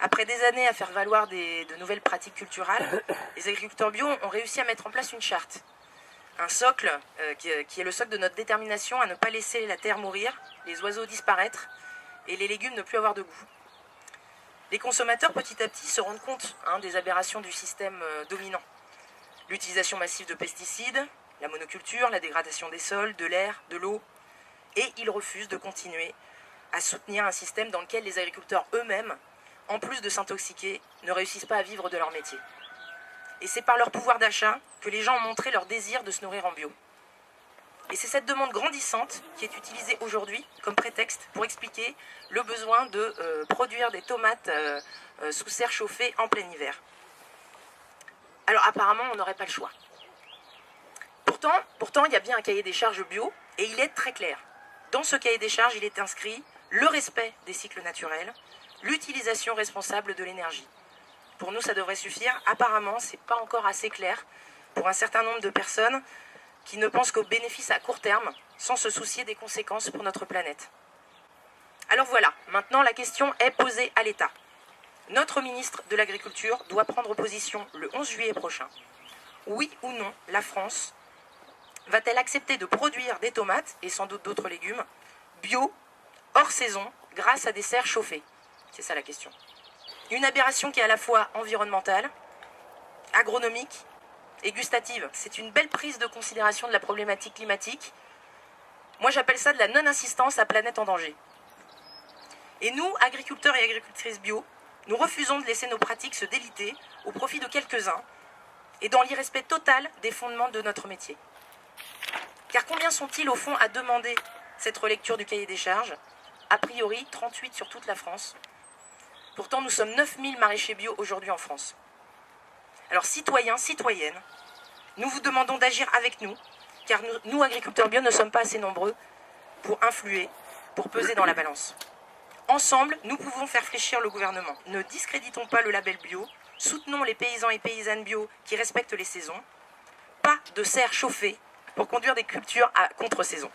Après des années à faire valoir de nouvelles pratiques culturelles, les agriculteurs bio ont réussi à mettre en place une charte. Un socle qui est le socle de notre détermination à ne pas laisser la terre mourir, les oiseaux disparaître et les légumes ne plus avoir de goût. Les consommateurs, petit à petit, se rendent compte des aberrations du système dominant. L'utilisation massive de pesticides, la monoculture, la dégradation des sols, de l'air, de l'eau. Et ils refusent de continuer à soutenir un système dans lequel les agriculteurs eux-mêmes, en plus de s'intoxiquer, ne réussissent pas à vivre de leur métier. Et c'est par leur pouvoir d'achat que les gens ont montré leur désir de se nourrir en bio. Et c'est cette demande grandissante qui est utilisée aujourd'hui comme prétexte pour expliquer le besoin de produire des tomates sous serre chauffée en plein hiver. Alors apparemment, on n'aurait pas le choix. Pourtant, il y a bien un cahier des charges bio et il est très clair. Dans ce cahier des charges, il est inscrit le respect des cycles naturels, l'utilisation responsable de l'énergie. Pour nous, ça devrait suffire. Apparemment, ce n'est pas encore assez clair pour un certain nombre de personnes qui ne pensent qu'aux bénéfices à court terme, sans se soucier des conséquences pour notre planète. Alors voilà, maintenant la question est posée à l'État. Notre ministre de l'Agriculture doit prendre position le 11 juillet prochain. Oui ou non, la France va-t-elle accepter de produire des tomates, et sans doute d'autres légumes, bio, hors saison, grâce à des serres chauffées? C'est ça la question. Une aberration qui est à la fois environnementale, agronomique et gustative. C'est une belle prise de considération de la problématique climatique. Moi, j'appelle ça de la non-insistance à planète en danger. Et nous, agriculteurs et agricultrices bio, nous refusons de laisser nos pratiques se déliter au profit de quelques-uns et dans l'irrespect total des fondements de notre métier. Car combien sont-ils au fond à demander cette relecture du cahier des charges? A priori, 38 sur toute la France. Pourtant, nous sommes 9000 maraîchers bio aujourd'hui en France. Alors, citoyens, citoyennes, nous vous demandons d'agir avec nous, car nous, agriculteurs bio, ne sommes pas assez nombreux pour influer, pour peser dans la balance. Ensemble, nous pouvons faire fléchir le gouvernement. Ne discréditons pas le label bio, soutenons les paysans et paysannes bio qui respectent les saisons. Pas de serre chauffée pour conduire des cultures à contre-saison.